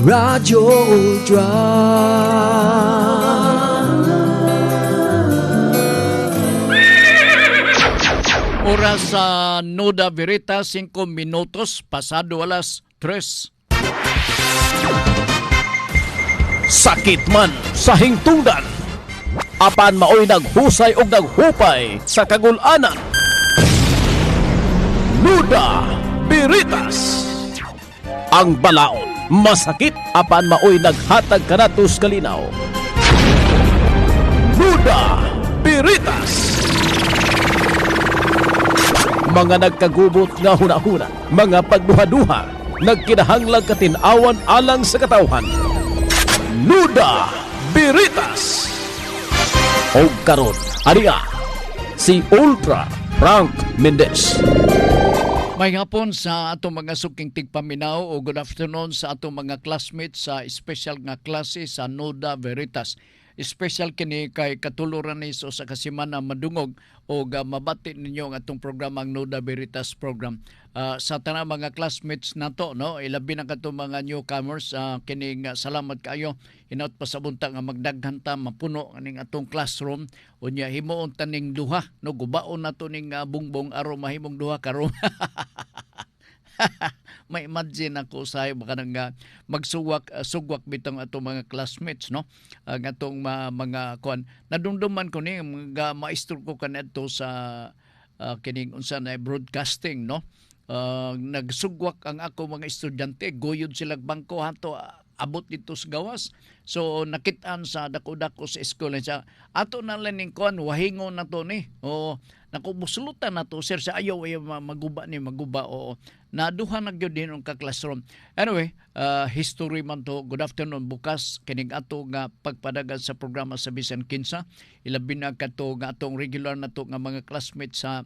Radyo Ultra. Oras sa Nuda Veritas, 5 minutos, pasado alas 3. Sakit man sa hingtungdan, apan maoy naghusay og naghupay sa kagul-anan. Nuda Veritas. Ang balaod masakit apan maoy naghatag kanatos kalinaw. Nuda Veritas. Mga nagkagubot nga hunahuna, mga pagduha-duha, nagkinahanglang katinawan alang sa katawhan. Nuda Veritas. O karon, ariya, si Ultra Frank Mendez. May hapon sa atong mga suking tigpaminaw o good afternoon sa atong mga classmates sa special nga klase sa Nuda Veritas. Special kini kay katuluran ni so sa kasimana madungog o mabati ninyo ang atong programang Nuda Veritas program. Sa tanang mga classmates nato, no, ilabi na kato mga newcomers, kining salamat kayo. Hinaut pa sa bunta nga magdaghan ta mapuno ning atong classroom unya himuon taning duha, no, gubaon nato ning bungbong aron mahimong duha karon. May imagine ako sa baka nang sugwak bitang ato mga classmates, no, ang atong mga kuan nadumduman ko ni mga maestro ko kanadto sa kining unsa na broadcasting, no. Nagsugwak ang ako mga estudyante, goyod silang bangko hanto abot dito sa gawas. So nakit-an sa dako-dako sa eskwela sa ato na lang ning kuan wahingon na to ni. O nakumusulutan na to sir sa ayaw maguba o naduha na gyud din ang ka-classroom. Anyway, history man to. Good afternoon bukas kining ato nga pagpadagan sa programa sa Bisan Kinsa. Ilabi na kato nga atong regular na to nga mga classmates sa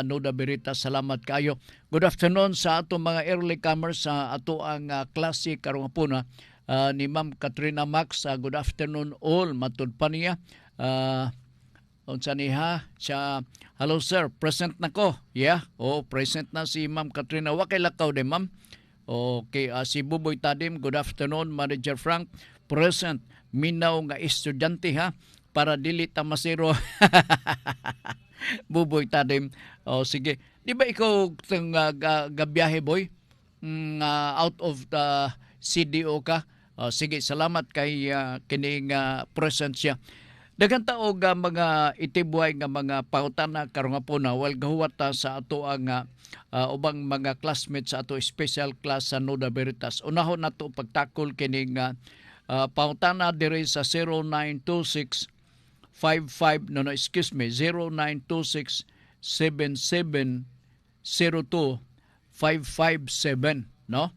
Nuda Veritas. Salamat kayo. Good afternoon sa atong mga early comers sa ato ang klase karong hapon ni Ma'am Katrina Max. Good afternoon all. Matud pa niya. Unsa niha siya, hello sir, present na ko. Yeah, present na si Ma'am Katrina. Wa kay lakaw de ma'am. Okay, si Buboy Tadim, good afternoon. Manager Frank, present. Minaw nga estudyante ha, para dili ta masiro. Buboy Tadim. Sige. Di ba ikaw gabiyahe boy? Out of the CDO ka? Sige, salamat kay kining present siya. Daghang taog mga itibuhay nga mga pangutana karong hapon na wal gahuwat sa ato ang ubang mga classmates sa ato special class sa Nuda Veritas. Unahon nato pagtakol kining pangutana diri sa 0926 0926 7702 557, no?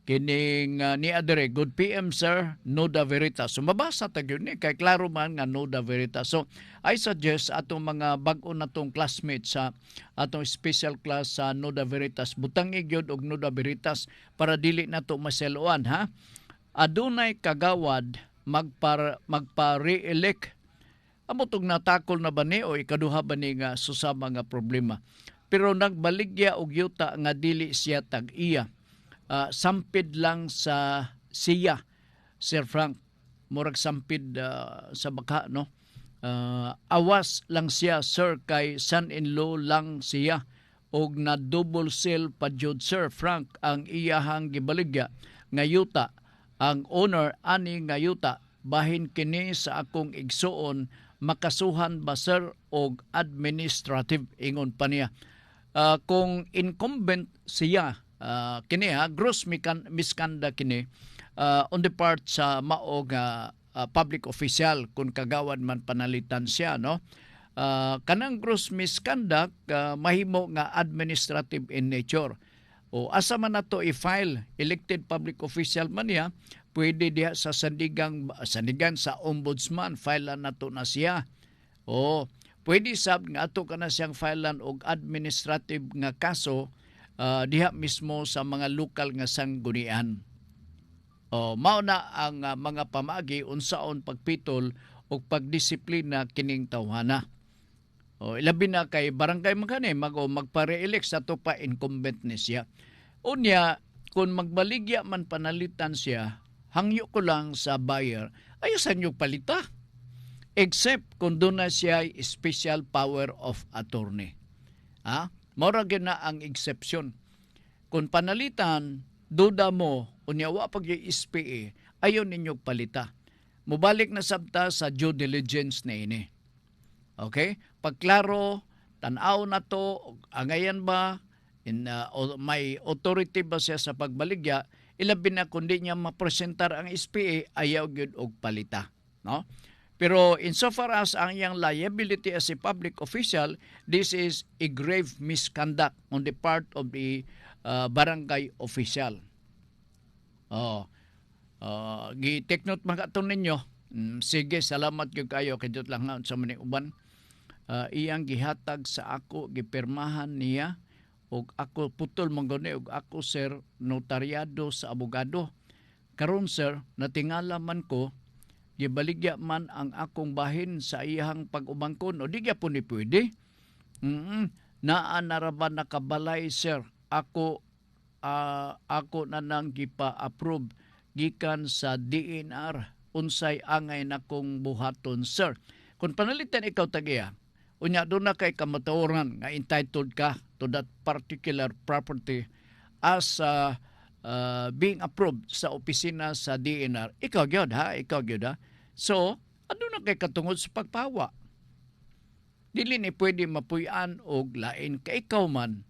Kining ni adere, good PM sir, Nuda Veritas. So mabasa ta gyud ni kay klaro man nga Nuda Veritas. So I suggest atong mga bag-o natong classmates sa atong special class sa Nuda Veritas, butangi gyud og Nuda Veritas para dili nato maseloan ha. Adunay kagawad magpa-re-elect. Amo tong natakol na ba ni o ikaduha ba ni nga susama nga problema. Pero nagbaligya og yuta nga dili siya tag-iya. Sampid lang sa siya, Sir Frank. Murag sampid sa baka, no? Awas lang siya, sir, kay son-in-law lang siya. Og na double sale pa jud, Sir Frank, ang iyahang gibaligya nga yuta. Ang owner ani nga yuta, bahin kini sa akong igsuon, makasuhan ba sir og administrative, ingon pa niya. Kung incumbent siya, kini gross misconduct kini on the part sa maog public official kung kagawad man panalitan siya, no. Kanang gross misconduct mahimo nga administrative in nature. O asa man nato i-file, elected public official man niya, pwede diha sa sandigan sa ombudsman, file nato na siya. O pwede sab nga ato kana siyang filean og administrative nga kaso diha mismo sa mga lokal nga sanggunian. Mao na ang mga pamaagi unsaon pagpitol o pagdisiplina kining tawhana. Ilabi na kay barangay man kani magpa-re-elect sa to pa incumbent ni siya. Unya kung magbaligya man panalitan siya, hangyo ko lang sa buyer, ayusan nyo palita. Except kung doon na siya ay special power of attorney. Mora na ang exception. Kung panalitan, duda mo, unyawa pag yung SPA, ayaw ninyo palita. Mubalik na sabta sa due diligence na ini. Okay? Pagklaro, tanaw na to, angayan ba, may authority ba siya sa pagbaligya, ilabi na kundi niya mapresentar ang SPA, ayaw yun og palita. No? Pero insofar as ang iyang liability as a public official, this is a grave misconduct on the part of the barangay official. Gi-take note mga ito ninyo. Sige, salamat kayo. Kajot lang nga sa maning uban. Iyang gihatag sa ako, gipirmahan niya, og ako putol mangguni, og ako sir, notaryado sa abogado. Karon sir, natingala man ko, gibaligya man ang akong bahin sa iyang pag-umangkon o di po ni pwede. Naa naraban nakabalay sir. Ako na nang gipa-approve gikan sa DNR unsay angay nakong buhaton sir. Kung panalitan ikaw tagiya, unya doon na kay kamatuoran nga entitled ka to that particular property as being approved sa opisina sa DNR, ikaw gyud ha. So, ano na kay katungod sa pagpawa? Dili ni pwede mapuy-an og lain ka ikaw man.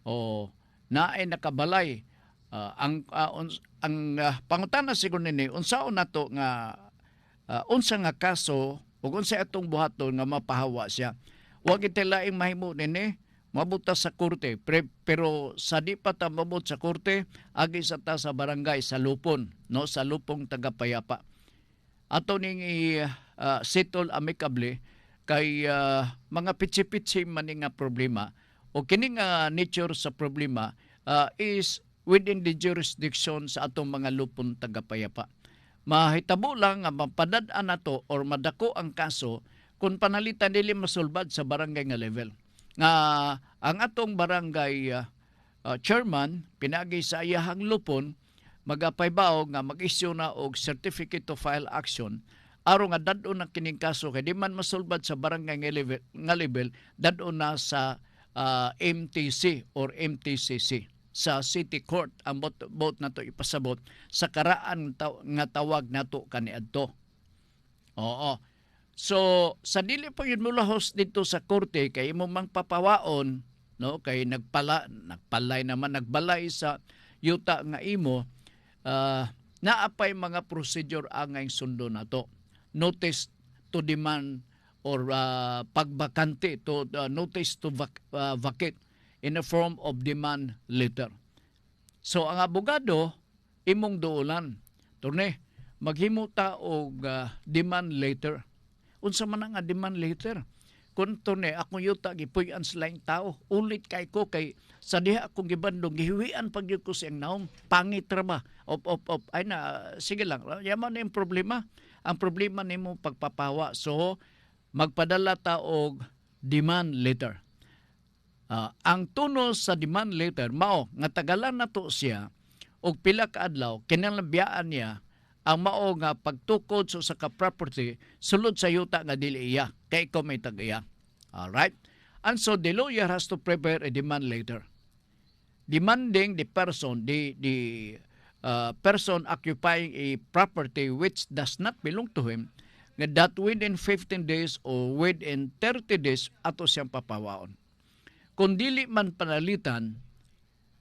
O naay nakabalay ang pangutana siguro nini unsaon nato nga unsa nga kaso ug unsa atong buhaton nga mapahawa siya. Wa kita laing mahimo nini mabuta sa korte, pero sa di pa ta mabot sa korte, agi sa ta sa barangay, sa lupon, no, sa lupong tagapayapa. Ato ning settle amicably kay mga pitsi-pitsi man nga problema o kining nature sa problema is within the jurisdiction sa atong mga lupon tagapayapa. Mahitabo lang nga mapadad-an nato or madako ang kaso kung panalitan dili masulbad sa barangay nga level. Nga ang atong barangay chairman pinagi sa iyahang lupon magapaybaw nga mag-issue na og certificate to file action aron nga dadon na kining kaso kay di man masulbad sa barangay nga level dadon na sa MTC or MTCC sa City Court ang bot nato ipasabot sa karaan nga tawag nato kaniadto. Oo. So, sa dili pa yun mulahos dito sa korte, kay imo mang papawaon, no? Kay nagbalay sa yuta nga imo, naapay mga procedure angay sundo na to. Notice to demand or pagbakante, notice to vacate in the form of demand letter. So, ang abogado, imong duulan, turne, maghimo ta og demand letter. Unsa man nga demand letter. Kung to ne, akong yuta, gipuy-an sa laing tao. Ulit kay ko, kay sa diha akong gibandong, gihiwian pag ko siyang naong, pangit ra ba? Ay na, sige lang, yaman na yung problema. Ang problema ni mo pagpapawa. So, magpadala ta og demand letter. Ang tunos sa demand letter, mao, nga tagalan na to siya, og pila ka adlaw, kinalabiyaan niya, ang mao nga pagtukod sa ka-property sulod sa yuta nga dili iya kay ikaw may tag-iya. Alright? And so the lawyer has to prepare a demand letter demanding the person person occupying a property which does not belong to him nga that within 15 days or within 30 days ato siyang papawaon. Kung dili man panalitan,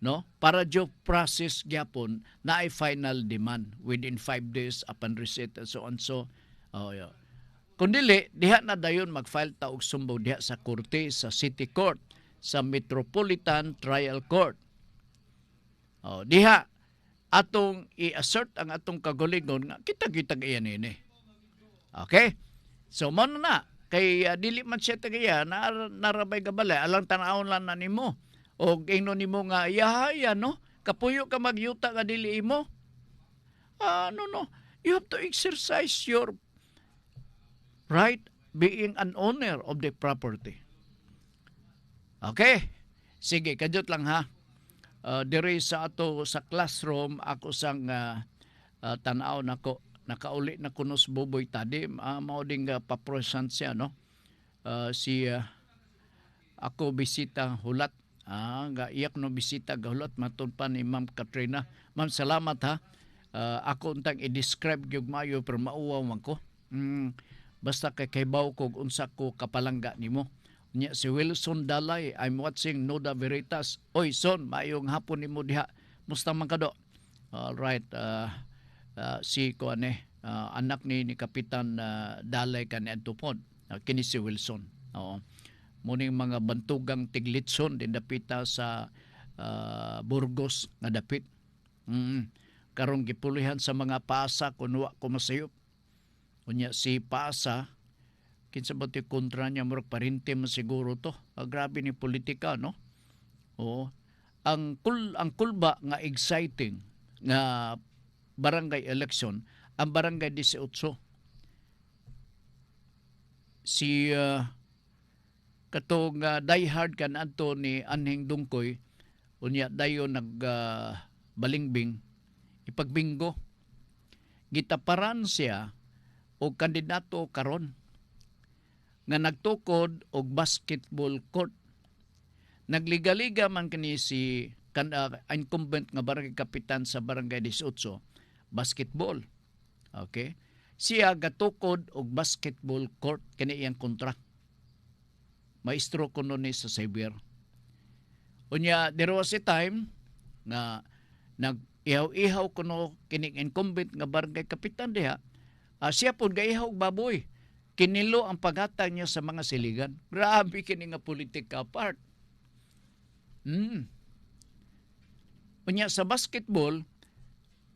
no, para due process gyapon na ay final demand within 5 days upon receipt and so on. So, kung dili, diha na dayon mag-file ta og sumbo diha sa korte, sa City Court, sa Metropolitan Trial Court. Diha atong i-assert ang atong kagalingon nga kita iyan ini. Okay? So, mo na kay dili man siya tagaya narabay gabalay alang tan-awon lang na nimo. O ingno nimo nga yahaya no kapuyo ka magyuta nga dili imo. No, you have to exercise your right being an owner of the property. Okay, sige, kadot lang ha. Diri sa ato sa classroom ako sang tanaw nako nakauli na kunos Buboy Tadi mao ding papresent siya no. Si ako bisita hulat nga iyak no bisita gahulat matud pa ni Ma'am Katrina. Ma'am salamat ha. Ako untang i-describe gyud maayo pero mauwaw man ko. Basta kay kaybaw ko unsa ko kapalangga nimo. Nya si Wilson Dalay, I'm watching Nuda Veritas. Oy son, maayong hapon nimo diha. Musta man kado? All right. Si ko anak ni Kapitan Dalay kan adtupod. Kini si Wilson. Oo. Muning mga bantugang tiglitson din dapita sa Burgos nga dapit. Karong gipulihan sa mga paasa kunwa ko masayop. Unya si paasa kinsa ba ti kontra niya murag parinte man siguro to. Grabe ni politika no. Oo. Ang kulba nga exciting nga barangay election ang barangay 18. Si katong diehard kan adto ni Anhing Dungkoy unya dayon balingbing ipagbingo gitaparan siya og kandidato karon nga nagtukod og basketball court. Nagliga-liga man kini si incumbent nga barangay kapitan sa barangay 18 basketball. Okay? Siya gatukod og basketball court kini iyang kontra. Maestro kuno ni sa Xavier. Unya there was a time nga nag-ihaw-ihaw kuno kini incumbent nga barangay kapitan diha. Siya pud gaihaw og baboy. Kinilo ang paghatag niya sa mga siligan. Grabe kini nga politika part. Unya sa basketball,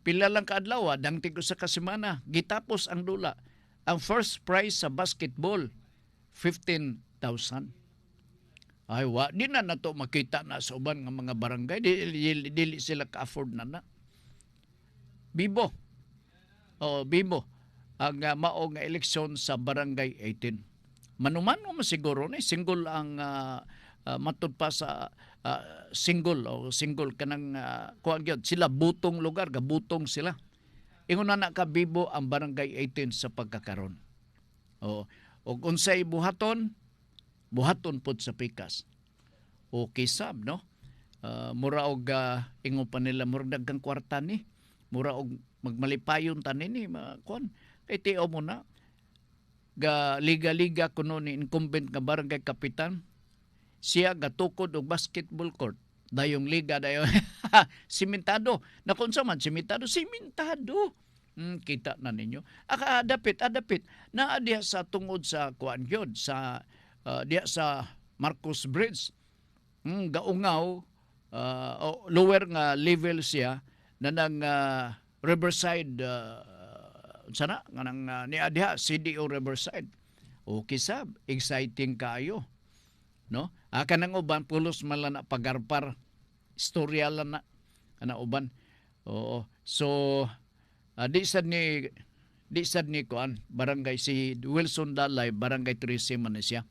pila lang kaadlaw, dangtig sa kasemana, gitapos ang dula. Ang first prize sa basketball, 15,000. Ay di na nato makita na sa uban nga mga barangay, dili sila ka-afford na. Bibo. Bibo. Ang mao nga eleksyon sa barangay 18. Manumano man siguro ni single ang matud pa sa single kanang kuan gyud sila butong lugar gabutong sila. Ingon na kabibo ang barangay 18 sa pagkakaron. Og unsay buhaton pud sa pikas. Okay sab no. Mura og ingon pa nila mura daggang kwarta ni. Mura og magmalipayon tanin ni kuan. Itiyo mo na, liga-liga kuno ni incumbent nga barangay kapitan, siya gatukod og basketball court. Dayong liga, dayong simentado. Nakunsa man, simentado. Kita na ninyo. Adapit. Diya sa tungod sa kuan gyud sa diya sa Marcos Bridge. Gaungaw, lower nga level siya na ng Riverside sana nganang niadha CDO Riverside. Okay sab, exciting kayo. No? Kanang uban pulos man lang na pagarpar. Istorya lang na kana uban. Oo. So di sad ni kuan barangay si Wilson Dalay barangay 13 man na siya.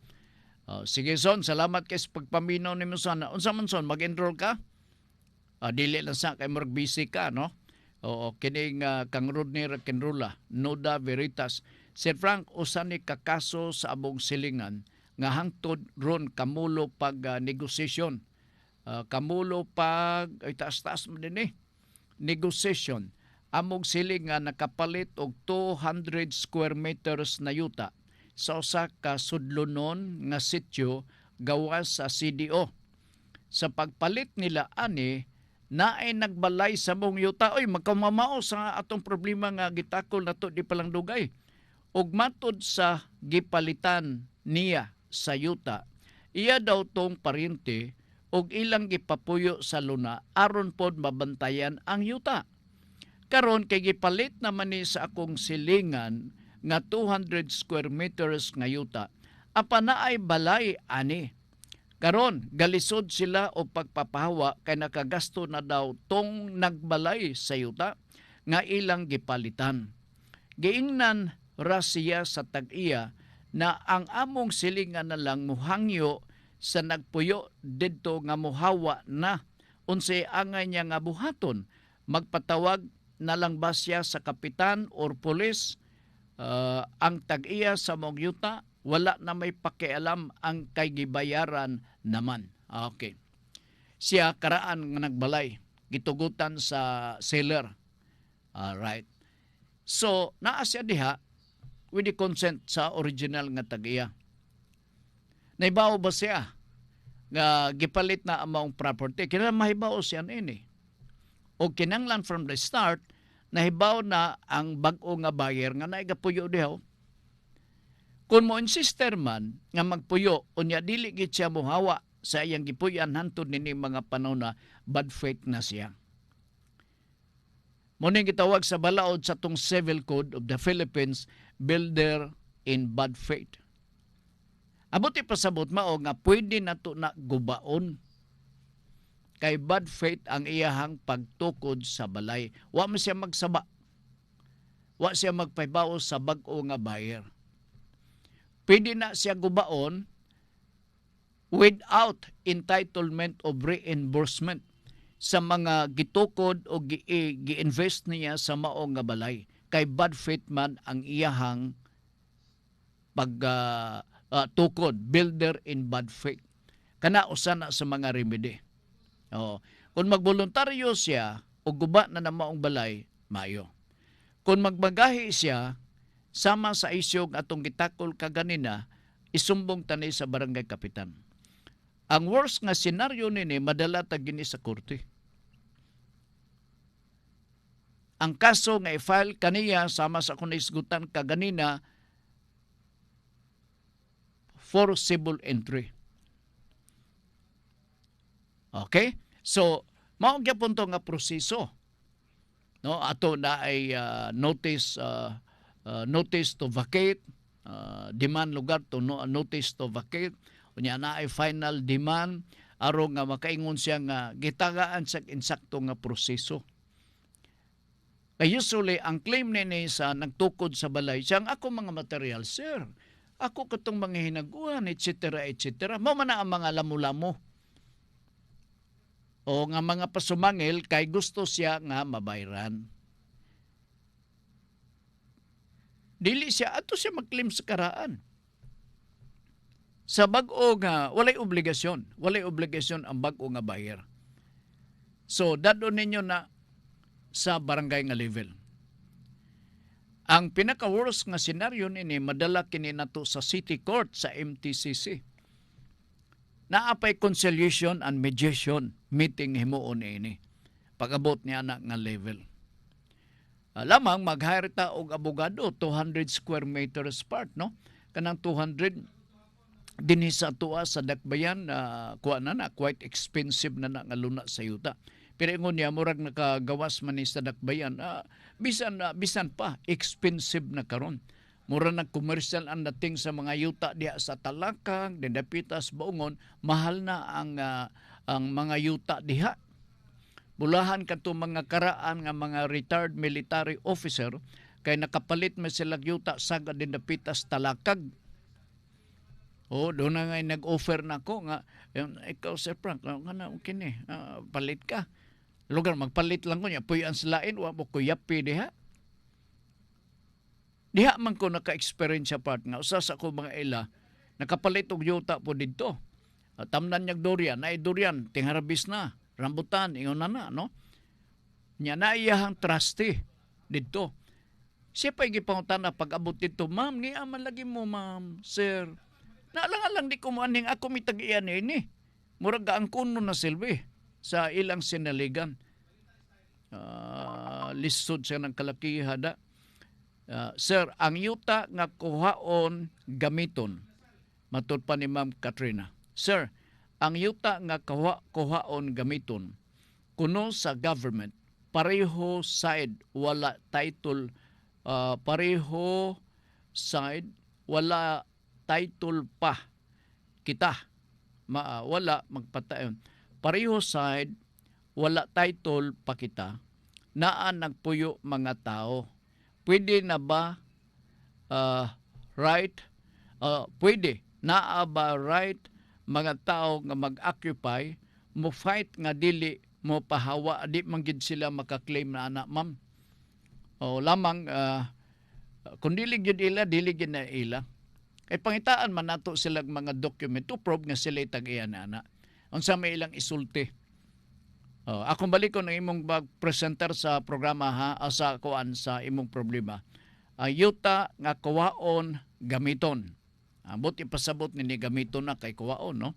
Sige son, salamat kay sa pagpaminaw nimo sana. Unsa man son mag-enroll ka? Dili lang sa kay murag busy ka no. Oo, kining kang Rodney Rakenrula, Nuda Veritas. Sir Frank, usan ni kakaso sa abong silingan nga hangtod ron kamulo pag negosasyon. Kamulo pag, taas-taas mo din negosasyon. Among siling nga nakapalit og 200 square meters na yuta sa usa ka sudlonon nga sityo gawas sa CDO. Sa pagpalit nila ani, na ay nagbalay sa mong yuta. Oy, magkamamao sa atong problema nga gitakol na to di palang dugay. Ug matod sa gipalitan niya sa yuta, iya daw tong paryente og ilang gipapuyo sa luna aron pod mabantayan ang yuta. Karon kay gipalit naman ni sa akong silingan nga 200 square meters nga yuta, apan na ay balay ani. Karon, galisod sila o pagpapahawa kay nakagasto na daw tong nagbalay sa yuta nga ilang gipalitan. Giingnan ra siya sa tag-iya na ang among silingan na lang muhangyo sa nagpuyo didto nga muhawa na unsay angay niya nga buhaton, magpatawag na lang ba siya sa kapitan or pulis, ang tag-iya sa mong yuta, wala na may pakialam ang kay gibayaran naman. Okay. Siya karaan nga nagbalay, gitugutan sa seller. Alright. So, naa siya diha with the consent sa original nga tag-iya. Naibaw ba siya nga gipalit na among property? Kinahanglan mahibaw siya ini. O kinahanglan from the start, nahibaw na ang bag-o nga buyer nga naigapuyo diha. Kung mo insister man nga magpuyo, unya dili gid siya mohawa sa iyang gipuyan hantod nini mga panahon na bad faith na siya. Muning gitawag sa balaod sa tong Civil Code of the Philippines, builder in bad faith. Abuti pasabot mao nga pwede nato na gubaon kay bad faith ang iyahang pagtukod sa balay. Wa man siya magsaba. Wa siya magpahibaw sa bag-o nga buyer. Pwede na siya gubaon without entitlement of reimbursement sa mga gitukod o gi-invest niya sa mao nga balay. Kay bad faith man ang iyahang tukod, builder in bad faith. Kana usa na sa mga remedy. Kung magboluntaryo siya o guba na maong balay, mayo. Kung magbagahi siya, sama sa isyong atong gitakol kaganina, isumbong tani sa barangay kapitan. Ang worst nga senaryo nini, madala tagini sa korte. Ang kaso nga i-file kaniya sama sa akong naisgutan kaganina, forcible entry. Okay? So, mao gyapon to nga proseso. No, ato na ay notice to vacate, demand lugar to notice to vacate. Unya na ay final demand aron nga makaingon siya nga gitagaan sa insakto nga proseso. Kay usually ang claim nini sa nagtukod sa balay siyang ako mga material, sir. Ako katong mga hinaguan, etc. etc. Mao man na ang mga lamo-lamo. O nga mga pasumangil kay gusto siya nga mabayran. Dili siya, ato siya mag-claim sa karaan. Sa bag-o nga, walay obligasyon ang bag-o nga buyer. So, dadon ninyo na sa barangay nga level. Ang pinaka-worst nga senaryo nini, madala kini nato sa City Court, sa MTCC. Naapay conciliation and mediation meeting himuon ini. Pag-abot niya na nga level. Lamang mag-hire ta og abogado 200 square meters part, no? Kanang 200 dinhi sa tuwa sa Dakbayan, kuha na quite expensive na nga luna sa yuta. Pero ingon niya murag nakagawas man ni sa Dakbayan, bisan pa expensive na karon. Mura na commercial ang dating sa mga yuta diha sa Talakang, Dindapitas, Baungon, mahal na ang mga yuta diha. Bulahan kato mga karaan nga mga retired military officer kay nakapalit man sila yuta sa Dindapitas, Talakag. Doon na nga nag-offer na ko nga, ikaw Sir Frank, okay palit ka. Lugar magpalit lang ko niya, puyan silain, wa mo kuyapi diha. Diha man ko naka-experience sa part nga usa sa ako mga ila nakapalit og yuta po didto. Tamnan niya durian, ay durian tingharabis na, rambutan ingon na no. Nya na iyahang trustee didto. Siya pa gipangutan na pag-abot dito, ma'am, ni aman lagi mo, ma'am, sir. Naalang-alang di ko mo aning ako mitag-iyan ini. Murag ang kuno na silbi sa ilang sinaligan. Lisod siya ng kalakihada. Sir, ang yuta nga kuhaon gamiton, matud pa ni Ma'am Katrina. Sir, ang yuta nga kuhaon gamiton, kuno sa government, pareho side, wala title, pareho side, wala title pa kita. Wala magpatayon. Pareho side, wala title pa kita, naan nagpuyo mga tao. Pwede na ba right? Pwede. Naa ba right mga tao nga mag-occupy, mo fight nga dili mo pahawa, di man gid sila makaklaim na anak, ma'am. O lamang kung dili gyud ila, dili gyud na ila. Kay pangitaan man nato sila mga document to prove nga sila tag-iya na anak. Unsa may ilang isulti. Akong balik ko ng imong mag-presenter sa programa sa kuan sa imong problema. Yuta nga kuwaon gamiton. Ambot ipasabot ni gamiton na kay kuwaon, no?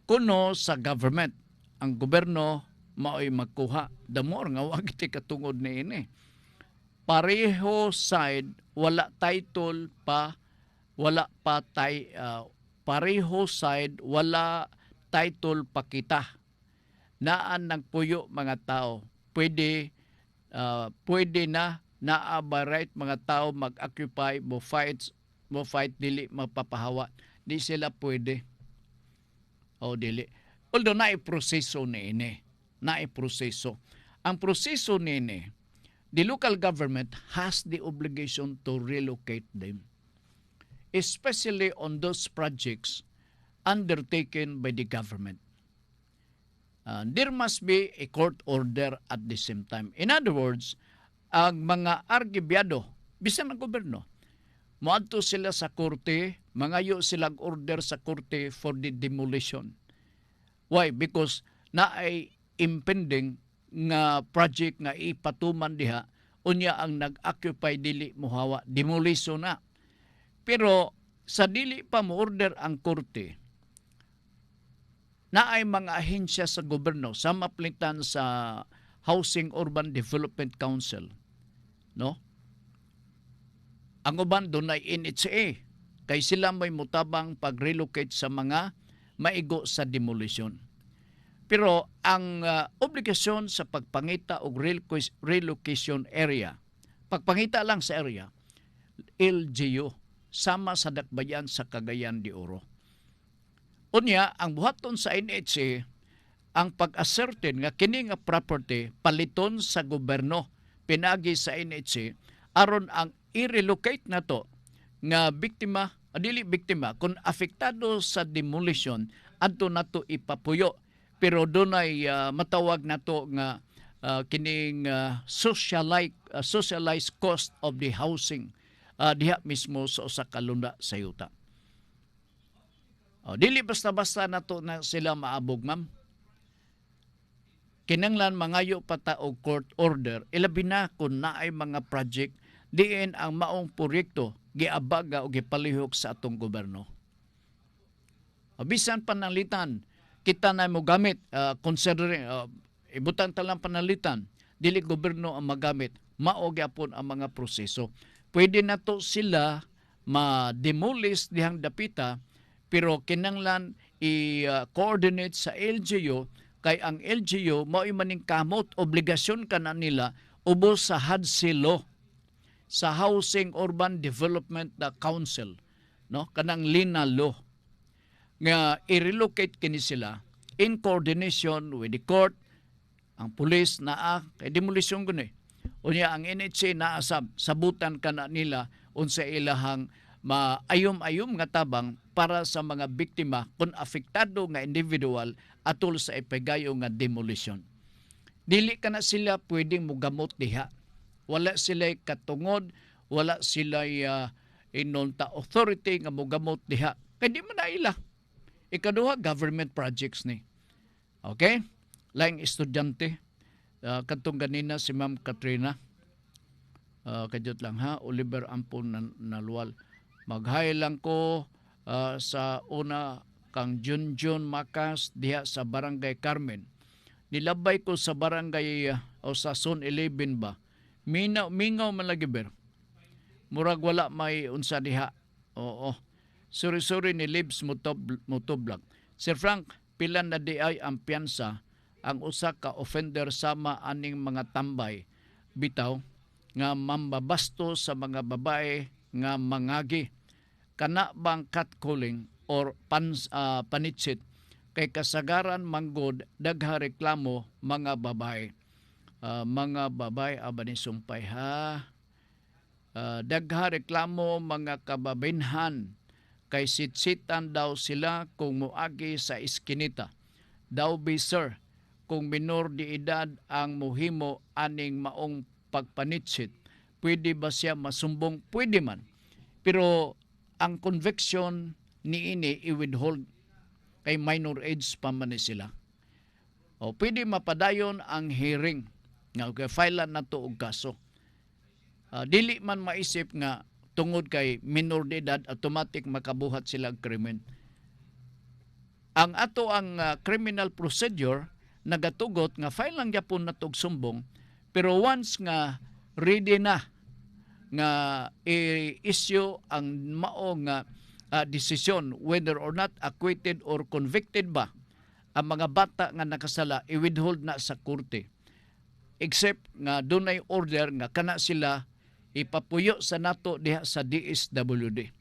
Kuno sa government, ang gobyerno mao'y magkuha. The more nga wag iti katungod ni ini. Pareho side, wala title pa, wala pa pareho side, wala title pa kita. Naan nagpuyo mga tao. Pwede na naa right mga tao mag-occupy, mo fight dili mapapahawa. Di sila pwede. O dili. Although naiproseso ni ini. Naiproseso. Ang proseso ni ini, the local government has the obligation to relocate them. Especially on those projects undertaken by the government. There must be a court order at the same time. In other words, ang mga argibyado, bisan ng gobyerno, moadto sila sa korte, mangayo silang order sa korte for the demolition. Why? Because na ay impending nga project nga ipatuman diha, unya ang nag-occupy dili muhawa, demolition na. Pero sa dili pa mo order ang korte, na ay mga ahensya sa gobyerno sa maplitan sa Housing Urban Development Council, no? Ang uban doon ay NHA, kay sila may mutabang pag-relocate sa mga maigo sa demolition. Pero ang obligasyon sa pagpangita og relocation area, pagpangita lang sa area, LGU, sama sa dakbayan sa Cagayan de Oro. Unya, ang buhaton sa NHA, ang pag-ascertain nga kini nga property paliton sa gobyerno pinagi sa NHA aron ang i-relocate na to nga biktima, dili biktima, kung apektado sa demolition, adto na to ipapuyo. Pero dunay matawag na to nga kining socialized cost of the housing diha mismo sa usa ka lunda sa yuta. Dili basta-basta na to na sila maabog, ma'am. Kinanglan mangayo pata og court order, ilabi na kung naay mga project diin ang maong proyekto giabaga o gipalihok sa atong gobyerno. Bisan panalitan, kita na mo gamit, considering, ibutan talang panalitan, dili gobyerno ang magamit, mao gyapon ang mga proseso. Pwede na to sila ma-demolish dihang dapita, pero kinanglan i-coordinate sa LGU, kay ang LGU mao maning kamot, obligasyon ka na nila ubos sa HUD law, sa Housing Urban Development Council, no? Kanang LINA law, nga i-relocate kini sila in coordination with the court, ang pulis naa, kay demolition guni. Unya ang NHA naasab, sabutan ka na nila unsa ilahang maayom-ayom nga tabang para sa mga biktima kung apektado nga individual atol sa ipegayo nga demolition. Dili ka na sila pwedeng mugamot diha. Wala sila katungod, wala sila inonta authority nga mugamot diha. Kaya di man na ila. Ikaduha, government projects ni. Okay? Laing estudyante. Katong ganina si Ma'am Katrina. Kadyot lang ha, Oliver Ampon naluwal. Mag-hi lang ko sa una kang Junjun Makas diha sa Barangay Carmen. Nilabay ko sa barangay o sa Zone 11 ba. Mingaw man lagi ber. Murag wala may unsa diha. Oo. Sorry ni Libs Motoblag. Sir Frank, pila na di ay ang piyansa ang usa ka offender sama aning mga tambay bitaw nga mambabasto sa mga babae nga mangagi. Kana bang catcalling or panitsit kay kasagaran manggod dagha reklamo mga babae. Mga babae abani sumpay ha. Dagha reklamo mga kababinhan kay sitsitan daw sila kung muagi sa iskinita. Daw be sir, kung minor de edad ang mohimo aning maong pagpanitsit, pwede ba siya masumbong? Pwede man. Pero ang conviction niini i-withhold kay minor age pa man ni sila. O pwede mapadayon ang hearing nga file na to og kaso. Dili man maisip nga tungod kay minor de edad automatic makabuhat sila og krimen. Ang ato ang criminal procedure nagatugot nga file lang gyapon na tog sumbong, pero once nga ready na nga i-issue ang mao nga decision whether or not acquitted or convicted ba ang mga bata nga nakasala, i-withhold na sa korte. Except nga dunay order nga kana sila ipapuyo sa nato diha sa DSWD.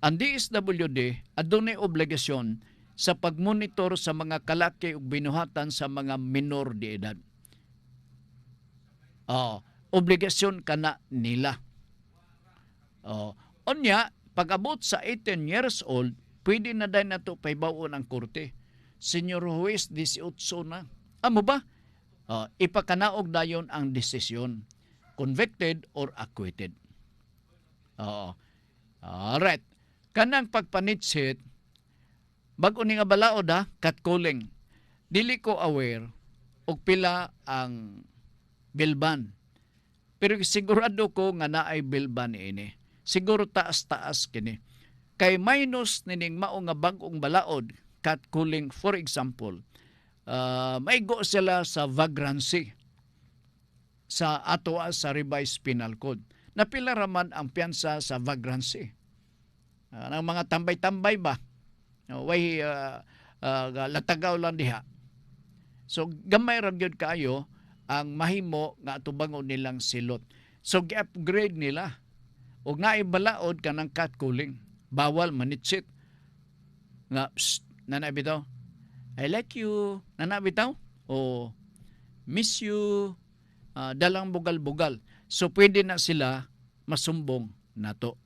Ang DSWD adunay obligasyon sa pagmonitor sa mga kalaki ug binuhatan sa mga minor de edad. Obligasyon kana nila. Onya, pag-abot sa 18 years old, pwede na dahil na ito paibawon ang korte. Senyor Juez, 18 na. Amo ba? Ipakanaog dayon ang desisyon. Convicted or acquitted. Alright. Kanang pagpanitsit, bago ni nga balaod catcalling. Dili ko aware og pila ang bilban. Pero sigurado ko nga naay bilban ini. Siguro taas-taas kini. Kay minus nining mao nga bag-ong balaod, catcalling for example, maigo sila sa vagrancy sa ato sa revised penal code. Napila raman ang piyansa sa vagrancy. Ang mga tambay-tambay ba? Way latagaw lang diha. So gamay ra gyud kaayo ang mahimo nga tubangon nilang silot. So gi-upgrade nila. O nga ibalaod ka ng catcalling. Bawal manitsit. Nga, nanabitaw, I like you. Nanabitaw? O miss you. Dalang bugal-bugal. So pwede na sila masumbong nato.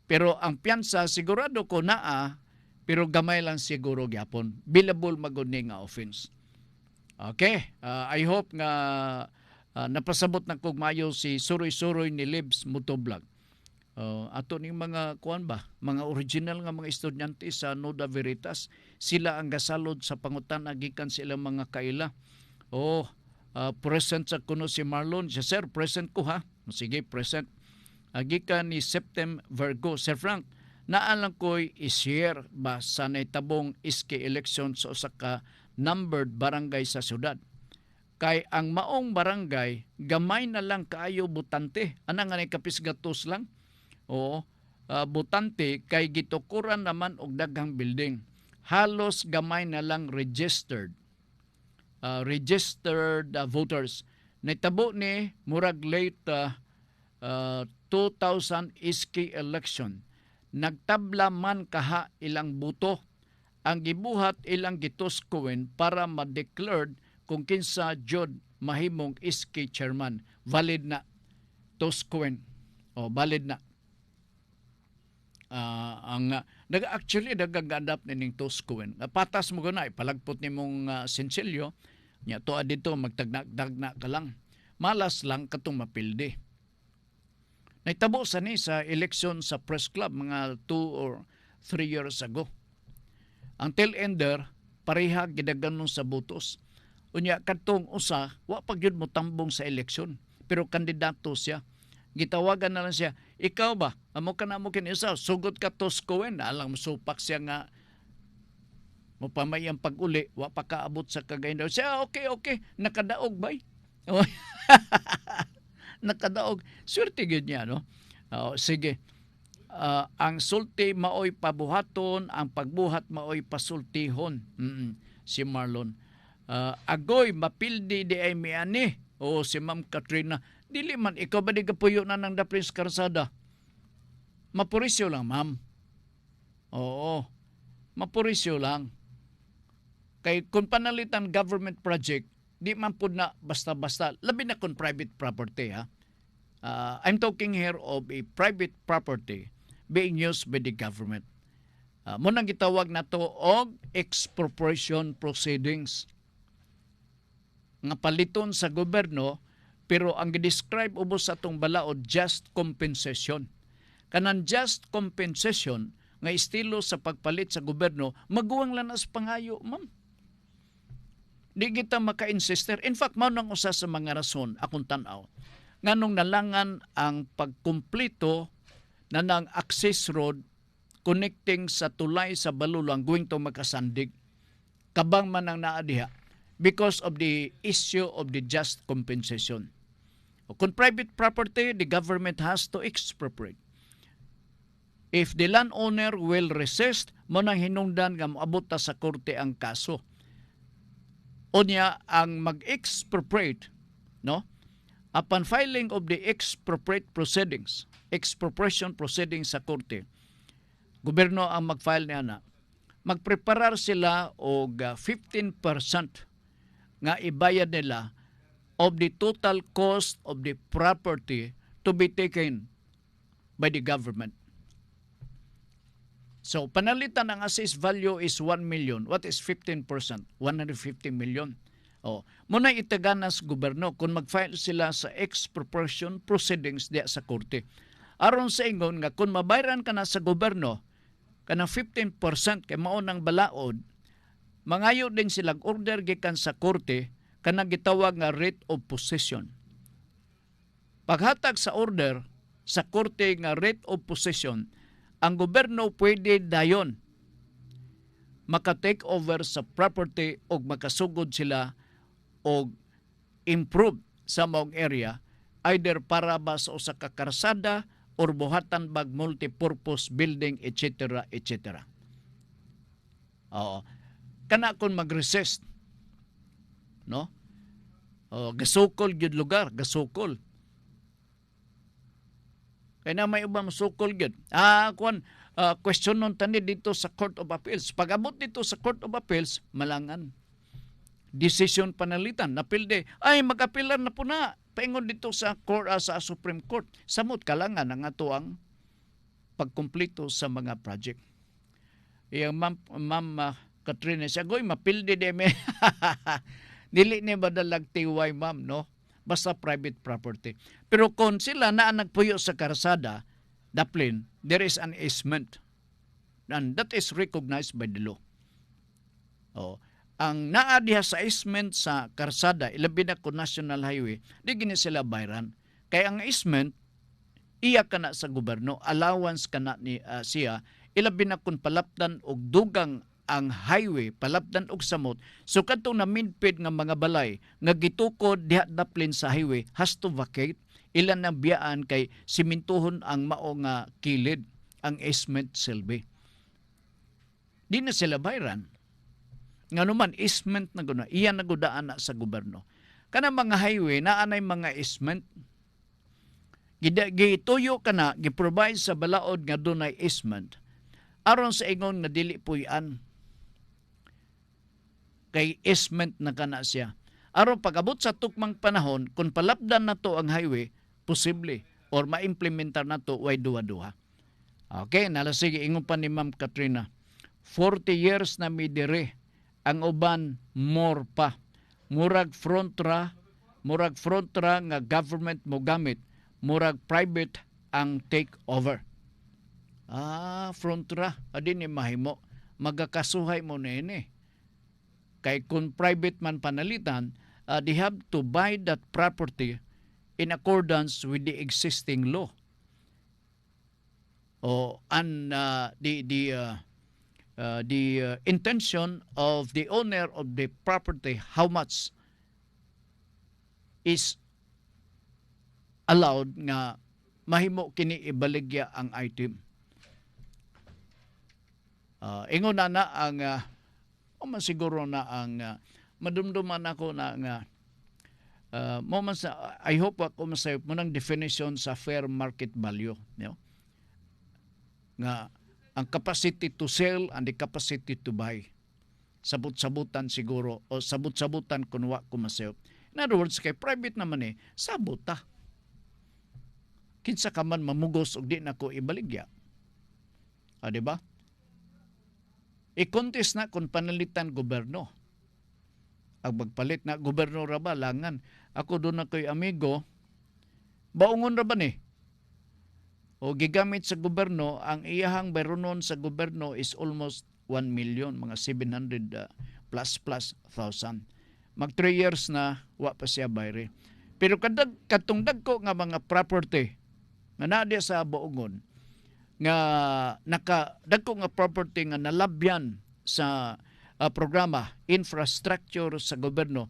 Pero ang piyansa, sigurado ko naa, pero gamay lang siguro gyapon. Billable maguni nga offense. Okay. I hope nga napasabot na kog mayo si Suroy-Suroy ni Libs Motovlog. Ato ning mga kuan ba, mga original nga mga estudyante sa Nuda Veritas, sila ang gasalod sa pangutana gikan sila mga kaila. Present sa kuno si Marlon. Siya, sir, present ko ha. Sige, present. Gikan ni Septem Virgo. Sir Frank, naalang ko'y i-share ba sa naitabong iski election sa usa ka numbered barangay sa syudad. Kay ang maong barangay, gamay na lang kaayo butante. Anang nga kapisgatos lang? Butante, kay gitukuran naman og daghang building. Halos gamay na lang registered. Voters. Naitabo ni murag late 2000 iski election. Nagtabla man kaha ilang buto. Ang gibuhat ilang gituskuen para ma-declared kung kinsa jud mahimong iski chairman. Valid na. Tuskuen. Valid na. Actually, nagagandap nining tuskuen. Patas mo na, ipalagpot ni mong sensilyo. Nya to dito, magtagna ka lang. Malas lang katong mapildi. Naitabo sa ni sa election sa press club mga 2 or 3 years ago. Ang tail-ender, pareha gidaganon sa butos. Unya katong usa, wa pa gyud mo tambong sa eleksyon, pero kandidato siya. Gitawagan na lang siya, ikaw ba? Amo ka na mo kinisa, sugod ka tuskuen, alang supak siya nga mo pamayang pag-uli, wa pa kaabot sa kagayon. Siya, okay, nakadaog bay. Nakadaog. Swerte gyud niya, no? Sige. Ang sulti maoy pabuhaton, ang pagbuhat maoy pasultihon. Si Marlon. Agoy, mapildi di ay miani. Si Ma'am Katrina. Dili man, ikaw ba di kapuyo na ng Dapris Karsada? Mapurisyo lang, ma'am. Oo. Mapurisyo lang. Kay kung panalitan government project, di man po na basta-basta. Labi na kung private property, ha? I'm talking here of a private property being used by the government. Munang gitawag na to og expropriation proceedings. nga paliton sa gobyerno, pero ang gidescribe ubos sa atong balaod just compensation. Kanang just compensation nga estilo sa pagpalit sa gobyerno, maguwang lanas pangayo, ma'am. Di kita maka-insister. In fact, mao nang usa sa mga rason akong tan-aw nganong nalangan ang pagkumpleto na ng access road connecting sa tulay sa Balulang going to Makasandig. Kabang man ang naa diha because of the issue of the just compensation. Kung private property, the government has to expropriate. If the landowner will resist, mo nang hinungdan nga moabot ta sa korte ang kaso. Unya ang mag-expropriate, no? Upon filing of the expropriation proceedings sa korte, gobyerno ang mag-file niya na, magpreparar sila og 15% nga ibayad nila of the total cost of the property to be taken by the government. So, panalitan ang assessed value is 1 million. What is 15%? 150 million. Muna itaganas gobyerno kung mag-file sila sa expropriation proceedings diya sa korte. Aron sa ingon nga kung mabayaran ka na sa gobyerno, kanang 15% kay mao nang balaod, mangayo din silang order gikan sa korte kanang gitawag nga writ of possession. Paghatag sa order sa korte nga writ of possession, ang gobyerno pwede dayon maka-take over sa property o makasugod sila o improve sa maong area either para ba sa usa ka karsada or buhatan bag multipurpose building etc. etc. Kana kon mag-resist, no? Gasukol gyud lugar, gasukol. Kaya na may ubang sukol gyud. Question nun tani dito sa Court of Appeals. Pag-abot dito sa Court of Appeals, malangan. Decision panalitan. Napilde, ay mag-apilar na po na. Paingon dito sa Supreme Court. Samot kalangan ang atuang pagkumpleto sa mga project. Yung Ma'am Katrina siya, goy, mapilde de me. Dili ni badalag tiway, ma'am, no? Basta private property. Pero kung sila na nagpuyo sa karsada, daplin, there is an easement. And that is recognized by the law. Ang naa diha sa easement sa karsada, ilabi na kung national highway, di gini sila bayran. Kaya ang easement, iya ka na sa gobyerno, allowance ka na ni siya, ilabi na kung palapdan og dugang ang highway, palapdan og samot. So kadtong na midpid nga mga balay nga gitukod diha daplin sa highway has to vacate. Ilan na biyaan kay simintuhon ang mao nga kilid, ang easement silbi. Di na sila bayran. Nga naman easement na guna, iyan na gudaan na sa gobyerno. Kana mga highway na anay mga easement, gituyo ka na, giprovide sa balaod nga dunay easement, aron sa ingon nga dili puy-an. Kay easement na kana siya. Aron pag-abot sa tukmang panahon, kung palapdan na to ang highway, posible or ma-implementar na to way duha-duha. Okay, nalasige ingon pa ni Ma'am Katrina. 40 years na mi dire, ang uban more pa. Murag frontra nga government mo gamit, murag private ang take over. Frontra, adin ni mahimo, magakasuhay mo na ini. Kay kung private man panalitan, they have to buy that property in accordance with the existing law. The intention of the owner of the property, how much is allowed nga mahimo kini ibaligya ang item. Ingon na ang siguro na ang madumduman ako na nga moments I hope ako masayop mo ng definition sa fair market value, no? Nga ang capacity to sell and the capacity to buy. Sabot-sabutan siguro o sabot-sabutan kung wa ko masayop. In other words, kay private naman sabota. Kinsa ka man mamugos og di na ko ibaligya. Di ba? I-contest na kung panalitan gobyerno. ang magpalit na gobernador ra ba langan. Ako doon na ko'y amigo, baungon ra ba ni? O gigamit sa gobyerno, ang iyahang bayronon sa gobyerno is almost 1 million, mga 700 plus thousand. Mag 3 years na, wa pa siya bayre. Pero katong dagko nga mga property, nga nadia sa baungon, nga dagko nga property nga nalabyan sa programa, infrastructure sa gobyerno,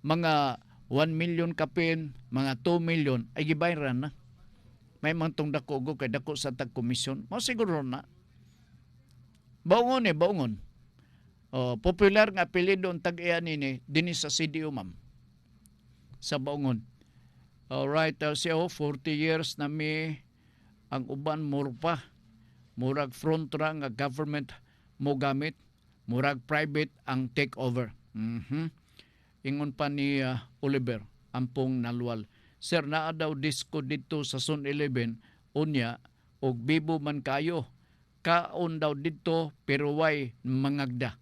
mga 1 million kapin, mga 2 million, ay gibayran na. May mga dako kay dako sa tag-komisyon. Mo siguro na. Baungon baungon. Popular nga apelyido ang tag-iya nini dinhi sa CDO ma'am. Sa baungon. Alright, siya 40 years na mi ang uban murpa. Murag front ra nga government mo gamit. Murag private ang take over. Ingon pa ni Oliver, ampong nalwal. Sir, naa daw disco dito sa Sun 11, unya, og bibo man kayo. Kaon daw dito, pero way mangagda.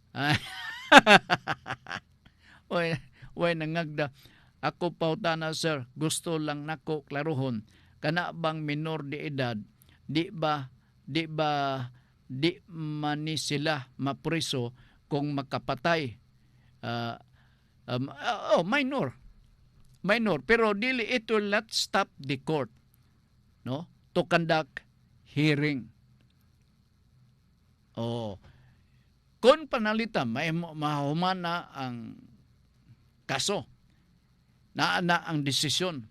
way nangagda. Ako pautana, sir, gusto lang nako klaruhon. Kana bang minor de edad, di mani sila mapriso kung makapatay. Minor, pero dili it will not stop the court, no, to conduct hearing. Kung panalitan may mahuman na ang kaso, na ang desisyon,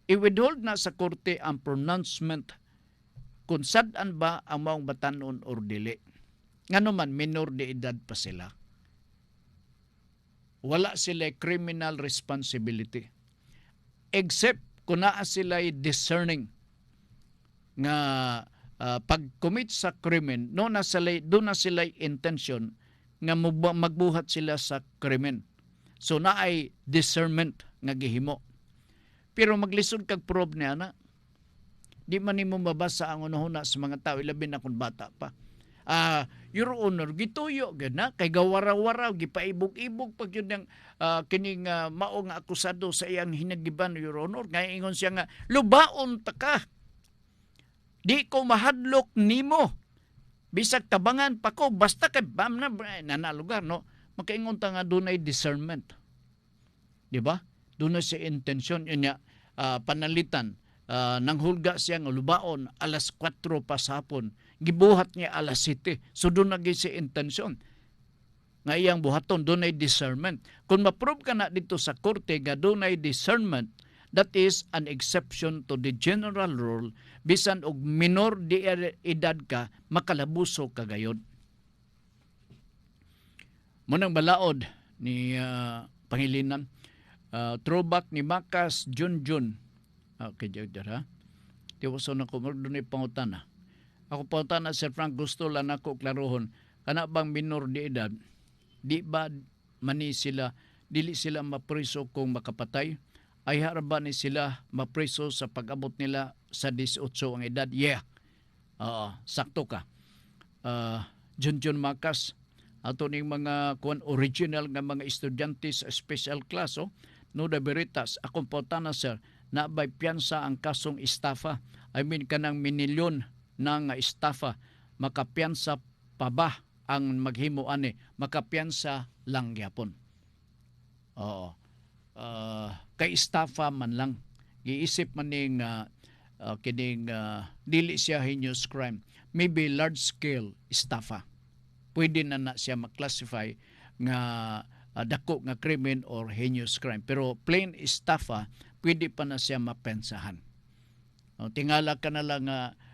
i-withhold na sa korte ang pronouncement kung sad-an ba ang maong batanon or dili. Ngano man minor de edad pa sila. Wala sila criminal responsibility. Except kung naa sila discerning nga pag-commit sa krimen, doon na sila intention nga magbuhat sila sa krimen. So naay discernment nga gihimo. Pero maglisod kag probe niya na, di man nimo mabasa ang unahuna sa mga tao, ilabi na kung bata pa. Your Honor, gituyo gana kay gawaraw-waraw gipaibog-ibog pag yun ang kining mao nga akusado sa iyang hinagiban, Your Honor. Nga ingon siya nga, lubaon ta ka. Di ko mahadlok nimo. Bisag tabangan pa ko, basta kay bam na nanalugar, no? Makaingon ta nga dunay discernment. Di ba? Dunay siya intensyon, yun niya, panalitan. Nang hulga siya nga lubaon alas 4 pa sa hapon, gibuhat niya alas 7. So doon naging si intensyon nga iyang buhaton, doon ay discernment. Kung ma-prove ka na dito sa korte nga doon ay discernment, that is an exception to the general rule. Bisan og minor de edad ka, makalabuso ka gayod. Munang balaod ni Pangilinan, throwback ni Makas Junjun. Okay, ha? Tiwaso na ko, doon ay pangutana. Ako pangutana, Sir Frank, gusto lang ako klarohon. Kana bang minor de edad, di ba mani sila, dili sila mapriso kung makapatay? Ay harba ni sila mapriso sa pag-abot nila sa 18 ang edad? Yeah. Sakto ka. Junjun Makas, ato ning mga original nga mga estudyante sa special class, Nuda Veritas, akong pangutana, Sir, na by piyansa ang kasong estafa. I mean, kanang minilyon na nga estafa. Makapiyansa pa ba ang maghimo ani? Makapiyansa lang gyapon. Oo. Kay estafa man lang. Giisip man ning kining dili siya heinous crime. Maybe large scale estafa. Pwede na siya maklasify nga dako nga krimen or heinous crime. Pero plain estafa, pwede pa na siya mapensahan. Tingala ka na lang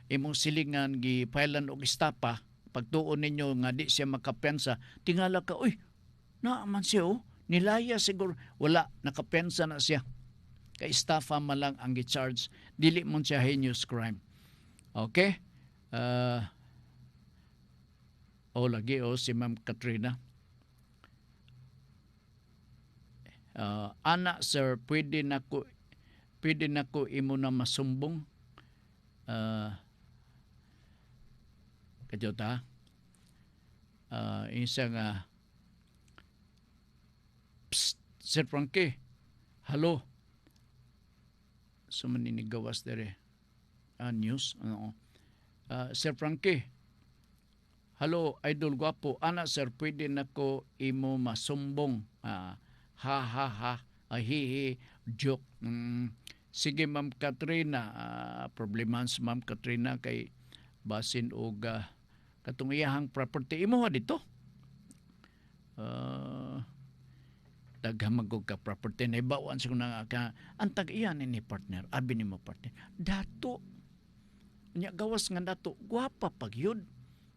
imong silingan gipailan og estafa, pagtuon ninyo nga di siya makapensa, tingala ka, uy, naaman siya, nilaya siguro. Wala, nakapensa na siya. Kay estafa man lang ang gi-charge, dili mo siya heinous crime. Okay? Lagi si Ma'am Katrina. Anak, sir, pwede na ko imo na masumbong. Kadyo ta? Isa nga Psst, Sir Frankie, hello. So maninigawas dere. News. Sir Frankie, hello, Idol Guapo. Ana, sir, pwede na ko imo masumbong. Ha, ha, ha. Hi, joke. Sige, Ma'am Katrina. Problemahan sa Ma'am Katrina kay basin og katong iyahang property. Imo ha dito? Daghamag og ka property. Naibawan sa kung antag iyan ni partner. Abi ni mo partner. Dato. Nya gawas nga dato. Guwapa pag yun.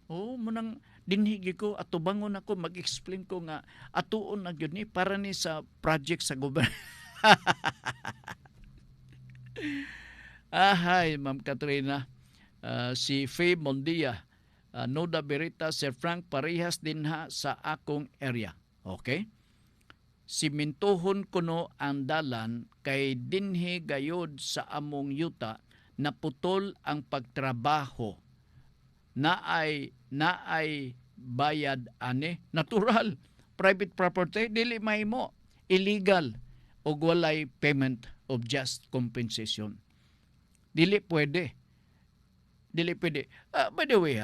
Munang dinhigi ko at tubangon ako mag-explain ko nga atuon na yun ni para ni sa project sa gobyerno. Hi, Ma'am Katrina. Si Faye Mondia. Noda Berita, Sir Frank, parehas din ha sa akong area. Okay? Simintuhon kuno ang dalan kay dinhi gayod sa among yuta na putol ang pagtrabaho. Naay bayad ani natural private property dili mahimo illegal o walay payment of just compensation dili pwede by the way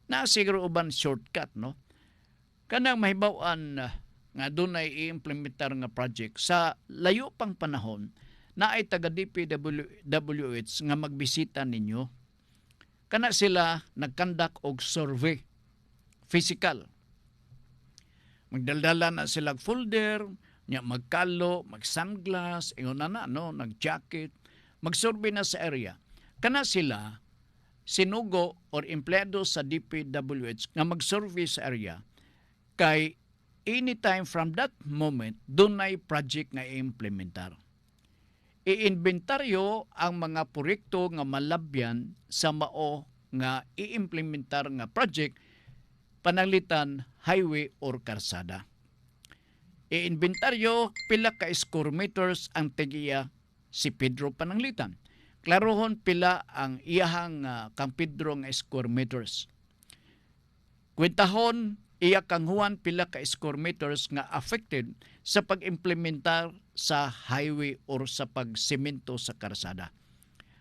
na siguro uban shortcut no kanang mahibaw-an nga dunay i-implementar nga project sa layo pang panahon na ay taga DPWH nga magbisita ninyo. Kana sila nagkandak og survey physical. Magdaldala na sila folder, nya magkalo, mag-sunglass, ingon na no, nag-jacket, mag-survey na sa area. Kana sila sinugo or empleyado sa DPWH nga mag-survey sa area kay anytime from that moment dunay project nga i-implementar. I-inventaryo ang mga proyekto nga malabyan sa mao nga i-implementar nga project pananglitan highway or karsada. I-inventaryo pila ka square meters ang tigiya si Pedro pananglitan. Klarohon pila ang iyahang kang Pedro nga square meters. Kwentahon iya kang Juan pila ka square meters nga affected sa pag-implementar sa highway or sa pagsemento sa karsada.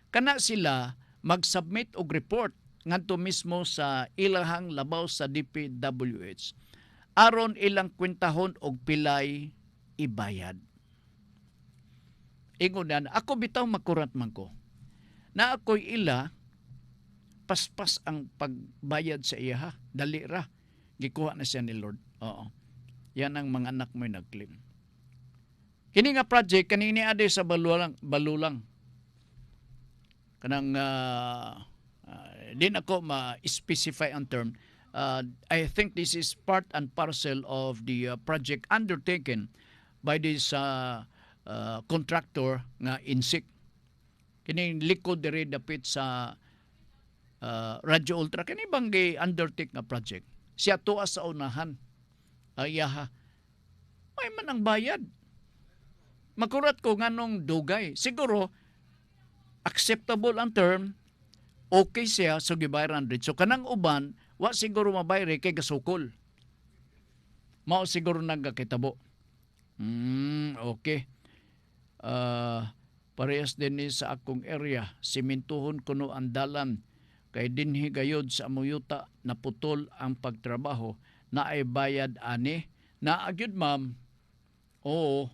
Kana sila mag-submit og report ngadto mismo sa ilahang labaw sa DPWH aron ilang kwentahon og pilay ibayad. Ingon ako bitaw makurat man ko. Na ako'y ila paspas ang pagbayad sa iya dali ra. Gikuha na siya ni Lord. Oo. Yan ang mga anak mo'y nag-claim. Kini nga project, kanini ade sa balulang. Kanang, din ako ma-specify ang term. I think this is part and parcel of the project undertaken by this contractor nga INSIC. Kini likod diri dapit sa Radyo Ultra. Kini bang undertake nga project? Siya tuwa sa unahan. Ayaha. May man ang bayad. Makurat ko nganong dugay. Siguro, acceptable ang term, okay siya sa gibayaran rin. So, kanang uban, wa siguro mabayari kay gasukol. Mao siguro nagkakitabo. Okay. Parehas din ni sa akong area. Simintuhon kuno ang dalan. Kay dinhi gayod sa amuyuta na putol ang pagtrabaho na ay bayad ani. Na agyud ma'am. Oo.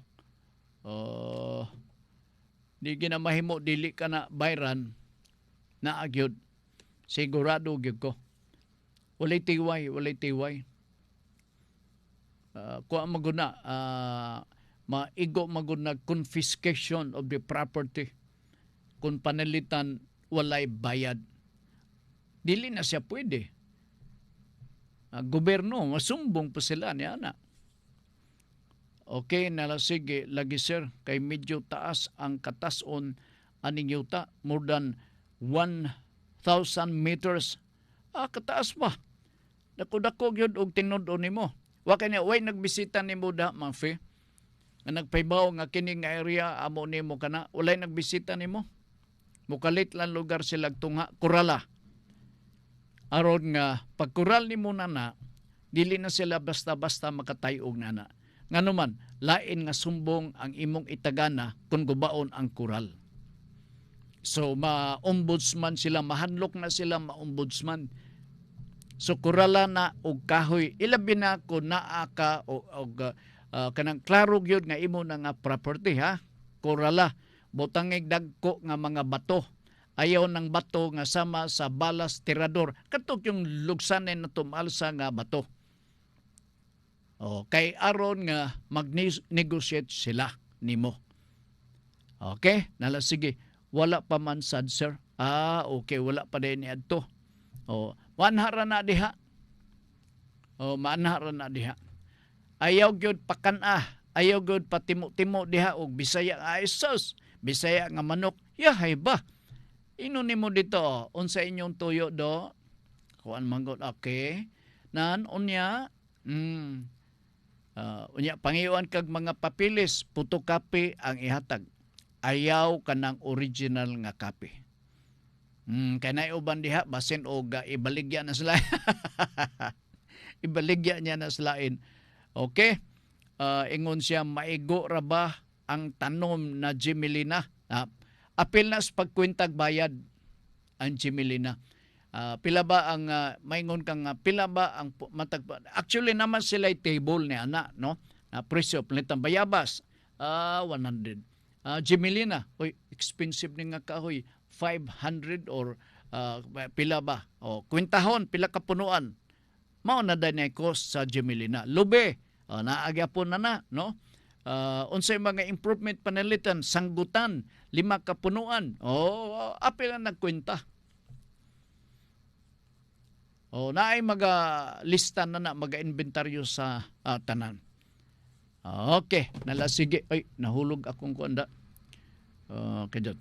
Di ginamahimo dili ka na bayran na agyod sigurado gyud ko walay tiway kuha maguna maigo maguna confiscation of the property kung panalitan walay bayad dili na siya pwede gobyerno masumbong pa sila ni ana. Okay, sige, lagi sir, kay medyo taas ang katason aning yuta, more than 1,000 meters. Kataas ba? Dako-dako yun og tinod-o nimo. Wa kanya, way nagbisita nimo da, Mafi. Nga nagpaybaw nga kining nga area, amo nimo kana, walay nagbisita nimo. Mukalit lang lugar sila tunga, kurala. Aron nga, pagkural nimo na dili na sila basta-basta makatayog na. Nganuman, lain nga sumbong ang imong itagana kung gubaon ang kural. So, ma-ombudsman sila, mahanlok na sila ma-ombudsman. So, kurala na og kahoy. Ilabi na kung naa ka o kanang klaro gyud nga imo na nga property, ha? Kurala. Butangig dagko nga mga bato. Ayaw ng bato nga sama sa balas tirador. Katok yung lugsanin na tumalsa nga bato. Kay aron nga mag-negotiate sila nimo. Okay? Nala, sige. Wala pa man sad, sir. Okay. Wala pa din niya ito. Manhara na diha. Manhara na diha. Ayaw gyud pakana. Ayaw gyud patimo-timo diha og Bisaya nga isos. Bisaya nga manok. Yahay ba? Ino nimo dito? Unsa inyong tuyo do? Kuan manggod. Okay. Nan unya. Unya pangiwan kag mga papilis. Puto kape ang ihatag. Ayaw ka ng original nga kape. Kaya naiuban diha, basin o ibaligya na sila. Ibaligya niya na selain. Okay? Ingon siya, maigo ra ba ang tanom na Jimelina? Apil na sa pagkwintag bayad ang Jimelina. Pila ba ang, maingon kang, pila ba ang matagpa? Actually naman sila table ni ana, no? Presyo, palitan bayabas. 100. Jimelina, expensive ni nga kahoy, 500 or pila ba? Kwintahon, pila kapunuan. Mao na din cost sa Jimelina. Lube, naagyapon na, no? Unsay mga improvement panalitan, sanggutan, 5 kapunuan. Apil na nagkwenta. Naay maga-lista na maga-inventaryo sa tanan. Okay, nalasige. Ay, nahulog akong kuanda. Kadyan.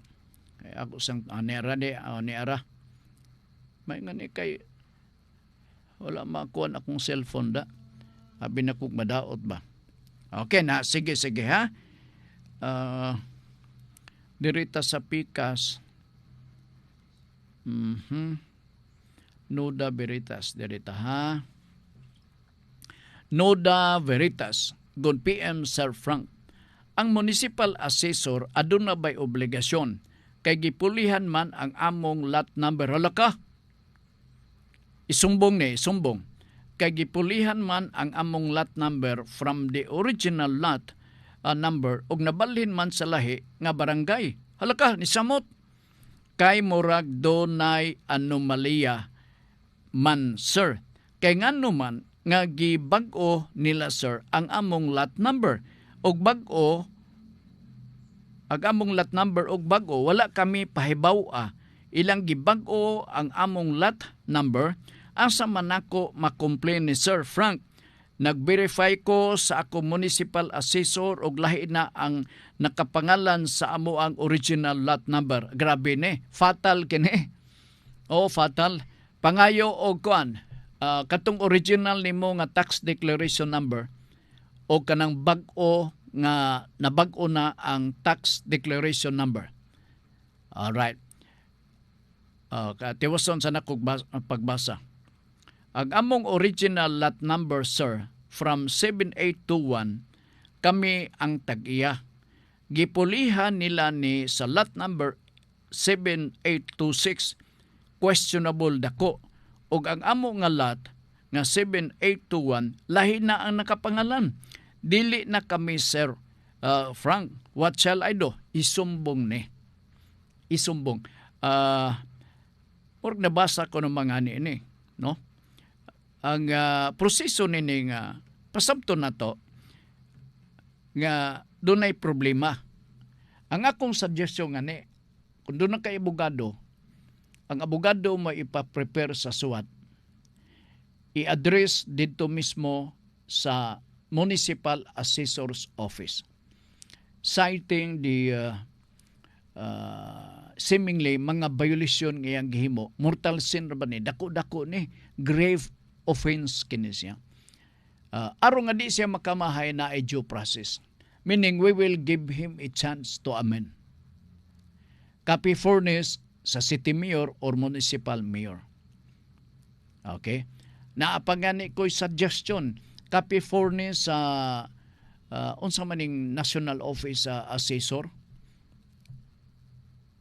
Ako sang niara niara. May nga ni kay wala makuan akong cellphone da. Abi na kong madaot ba. Okay na, sige ha. Dirita sa Pikas. Noda Veritas dirita ha. Noda Veritas. Good PM Sir Frank. Ang municipal assessor aduna bay obligasyon kay gipulihan man ang among lot number. Hala ka? Isumbong kay gipulihan man ang among lot number from the original lot number ug nabalhin man sa lahi nga barangay. Hala ka, ni samot. Kay murag donay anomalya man, sir. Kay ngano man nga gibag-o nila, sir, ang among lot number og bag-o among lot number og bag-o wala kami pahibaw ilang gibag-o ang among lot number asa man ako makomplain ni Sir Frank. Nag-verify ko sa ako municipal assessor og lahi na ang nakapangalan sa amo ang original lot number. Grabe ni, fatal kini. Fatal. Pangayo og kuan katong original nimo nga tax declaration number o kanang bag-o nga nabag-o na ang tax declaration number. Alright. Tiwason sa nakog pagbasa. Ang among original lot number, sir, from 7821, kami ang tag-iya. Gipulihan nila ni sa lot number 7826, questionable dako. Og ang amo nga lot nga 7821 lahi na ang nakapangalan. Dili na kami, Sir Frank. What shall I do? Isumbong ni. Isumbong. Or nabasa ko ng mga ni, no? Ang proseso nini nga pasabto na to nga dunay problema. Ang akong suggestion nga ni, kung doon na kay abogado, ang abogado mo ipaprepare sa suwat, i-address dito mismo sa Municipal Assessor's Office, citing the seemingly mga violation ngayang gihimo. Mortal sin ra ba ni? Dako-dako ni. Grave offense kini siya. Aron nga di siya makamahay na due process. Meaning, we will give him a chance to amend. Copy furnace sa city mayor or municipal mayor. Okay? Naapagani ko'y suggestion. Copy furnace sa unsa maning national office assessor.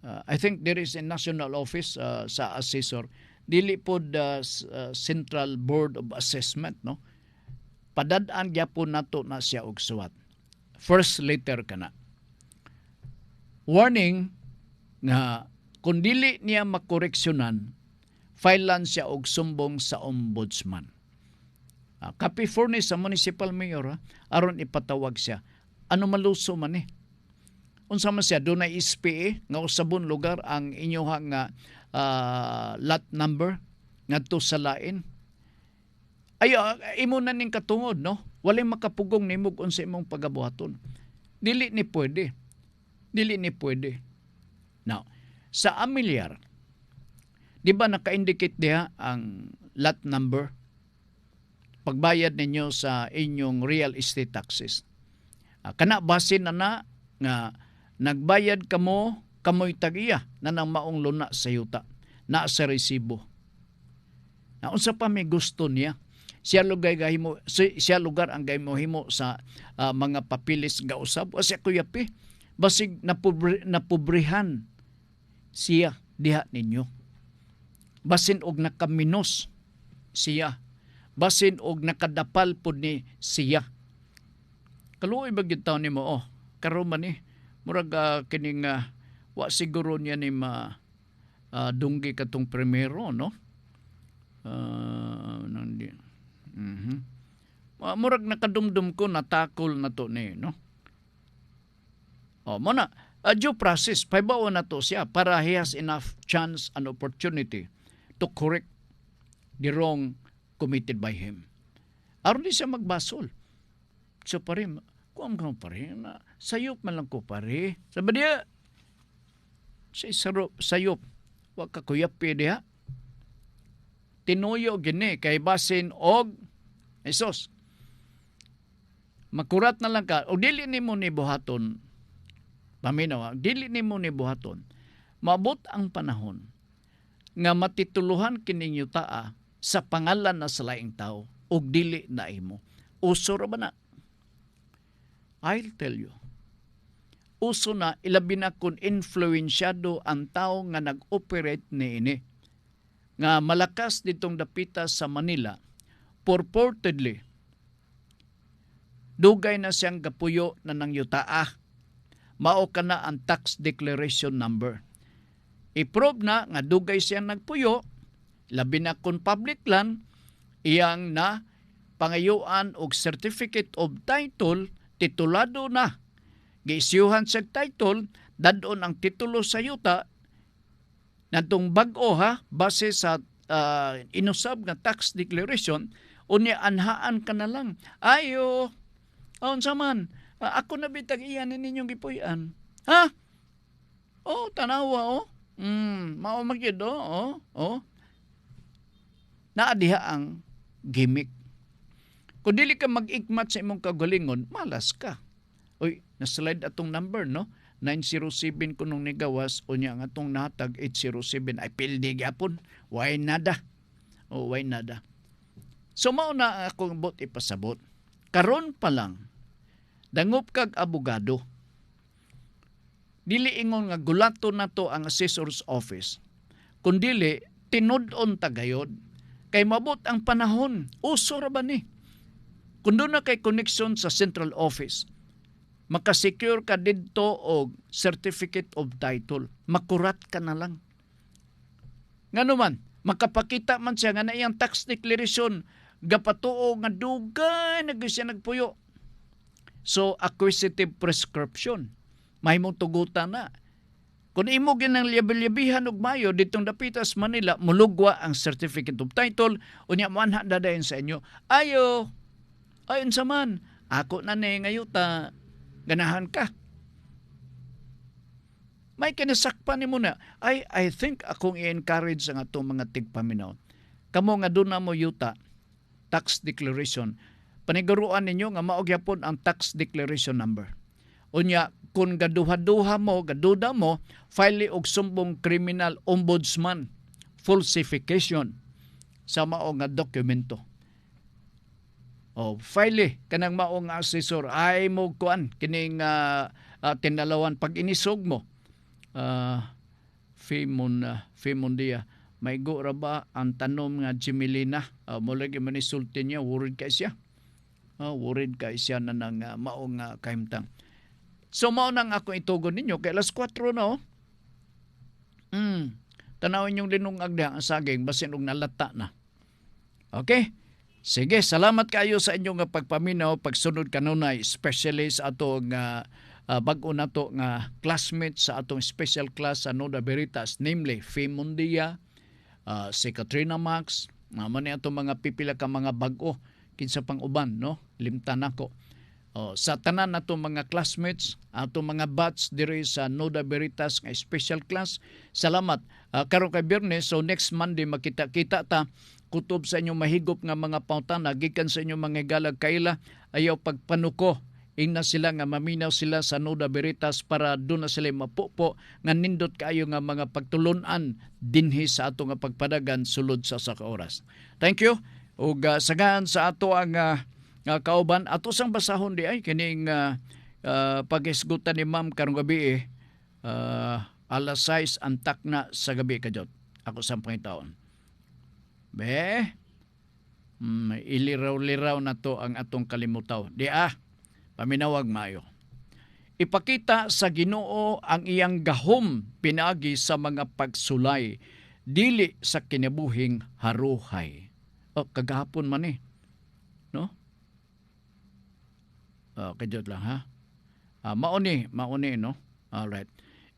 I think there is a national office sa assessor. Dili pod Central Board of Assessment, no? Padad-an gyapon nato na siya og suwat. First letter kana. Warning nga kung dili niya makoreksyonan, filean siya og sumbong sa ombudsman. Copy furnish sa municipal mayor aron ipatawag siya. Ano maluso man eh. Unsa man siya dunay SPA nga usabon lugar ang inyohang lot number ngadto sa lain. Ay imo na ning katungod, no? Walay makapugong nimo unsa imong pagabuhaton. Dili ni pwede. Now, sa amilyar, di ba naka-indicate diha ang lot number? Pagbayad ninyo sa inyong real estate taxes. Kana basin na nga nagbayad kamo, kamoy tag-iya na nang maong luna sa yuta, na sa resibo. Na unsa pa may gusto niya? Siya lugar ang gahimo sa mga papilis nga usab. O siya kuyapi, basig napobrihan siya diha ninyo. Basin og nakaminos siya. Basin og nakadapal pud ni siya. Kaluoy ba gyud taon nimo karon man ni murag kining wa siguro niya ni dunggi katong primero, no? Murag nakadumdum ko natakol na to ni, no? Muna due process paybaw na to siya para he has enough chance and opportunity to correct the wrong committed by him. Aron di siya magbasol. So pare, kuam ka pare, sayop man lang ko pare. Sabi diya, sayop, wag ka kuyapi diya. Tinuyo gini kay basin og esos. Makurat na lang ka, o dili nimo ni buhaton, paminaw, dili nimo ni buhaton, maabot ang panahon nga matituluhan kining yutaa sa pangalan na sa laing tao ug dili na imo. Uso ra ba na? I'll tell you. Uso na, ilabi na kung influensyado ang tao nga nag-operate niini. Nga malakas ditong dapita sa Manila, purportedly, dugay na siyang gapuyo na ng yutaa. Mao ka na ang tax declaration number. I-prove na nga dugay siyang nagpuyo, labi na kung public land, iyang na pangayuan og certificate of title, titulado na. Giisyuhan sa title, dadon ang titulo sa yuta, natong bag-o base sa inusab nga tax declaration, unya anhaan ka na lang. Ayo, unsa man, ako na bitag iyan ninyong gipuy-an. Ha? Tanawa, mao magyud, naadiha ang gimmick. Kung dili ka mag-ikmat sa imong kagalingon, malas ka. Uy, na-slide atong number, no? 907 kunong nigawas, unya nga atong nahatag 807. Ay, pildi gyapon. Why nada? Why nada? So, mauna akong bot ipasabot. Karon pa lang, dangop kag abogado. Dili ingon nga gulato na to ang assessor's office. Kundili, tinud-on tagayod. Kay mabot ang panahon, uso ra ba ni? Kung doon na kay connection sa central office, makasecure ka dito og certificate of title. Makurat ka na lang. Nga naman, makapakita man siya nga na iyang tax declaration, gapatuo nga dugay na siya nagpuyo. So, acquisitive prescription. May mong tugutan na. Kung imo ginang liyabi-liyabihan og mayo ditong dapitas Manila, mulugwa ang certificate of title, unya manha dadayon sa inyo. Ayo, ayon sa man, ako na ngayuta, ganahan ka. May kinasakpan ni mo na, I think akong i-encourage ang atong mga tigpaminaw. Kamo nga doon na mo yuta, tax declaration, paniguruan ninyo nga maogyapon ang tax declaration number. Unya, kung gaduha-duha mo, gaduda mo, file og sumbong criminal ombudsman, falsification sa mao nga dokumento. File kanang maong asesor ay mo kuan kining tinalawan pag inisog mo. Femon dia may go ra ba ang tanom nga Jimelina mo lagi manisulti niya worried ka siya. Worried ka siya na nang maong kahimtang. So mao nang ako itugon ninyo kay alas 4 na Tanawin yung linungag na ang saging basin og nalata na. Okay? Sige, salamat kayo sa inyong pagpaminaw, pagsunod kanunay, especially sa atong bag-o nato nga classmates sa atong special class sa Nuda Veritas, namely Femondia, si Katrina Max, man atong mga pipila ka mga bag-o kinsa pang uban, no? Limtan ako. Sa tanan nato mga classmates, ato mga batch diri sa Nuda Veritas nga special class. Salamat. Karon kay Biyernes, so next Monday makita-kita ta kutob sa inyong mahigop nga mga pautana gikan sa inyong mga galag kaila ayaw pagpanuko. Ingna sila nga maminaw sila sa Nuda Veritas para doon na sila mapupo nga nindot kayo nga mga pagtulunan dinhi sa ato nga pagpadagan sulod sa saka oras. Thank you. Ug sagahan sa ato ang kauban ato sang basahon di ay kining pag-isgutan ni Ma'am karong gabi alas 6 antak na sa gabi kajot. Ako sa pangitaon. Iliraw-liraw na to ang atong kalimutaw. Paminawag maayo. Ipakita sa Ginoo ang iyang gahom pinagi sa mga pagsulay, dili sa kinabuhing haruhay. Kagahapon man no? Kajot lang ha. Mauni no? Alright.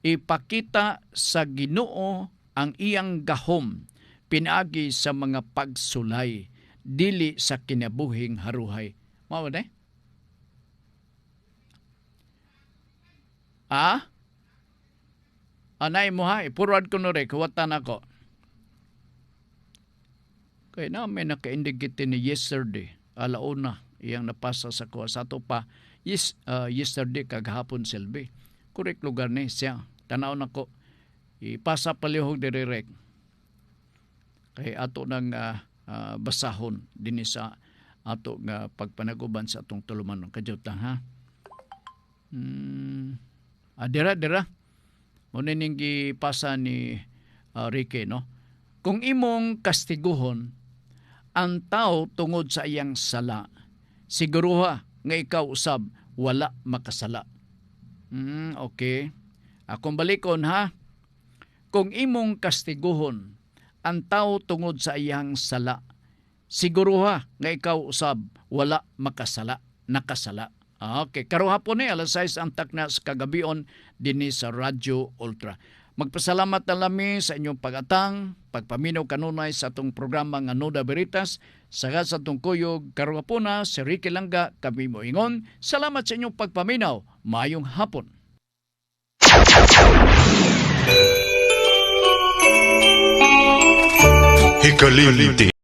Ipakita sa Ginoo ang iyang gahom pinagi sa mga pagsulay, dili sa kinabuhing haruhay. Mao ba? Anay mo ha, ipurwad ko no re, kuwatan ako. Kaya na may naka-indicate ni yesterday, alauna, iyang napasa sa kuha. Sa ito pa, yesterday kagahapon Selby. Correct lugar ni siya. Tanaw na ko, ipasa palihog direct. Kay ato ng basahon din sa ato nga pagpanaguban sa atong tulumanon. Kadyot lang ha. Dira. Muna ning gipasa ni Ricky, no? Kung imong kastiguhon ang tao tungod sa iyang sala, siguruha nga ikaw usab wala makasala. Okay. Akong balikon ha. Kung imong kastiguhon ang tao tungod sa iyang sala, siguruha nga ikaw usab wala nakasala. Okay, karon hapon ni alas 6 ang takna sa kagabion dinhi sa Radyo Ultra. Magpasalamat na lami sa inyong pag-atang, pagpaminaw kanunay sa atong programa nga Nuda Veritas. Sagad sa atong kuyog, karon hapon na si Ricky Langga, kami mo ingon. Salamat sa inyong pagpaminaw. Mayong hapon. Hikalimti.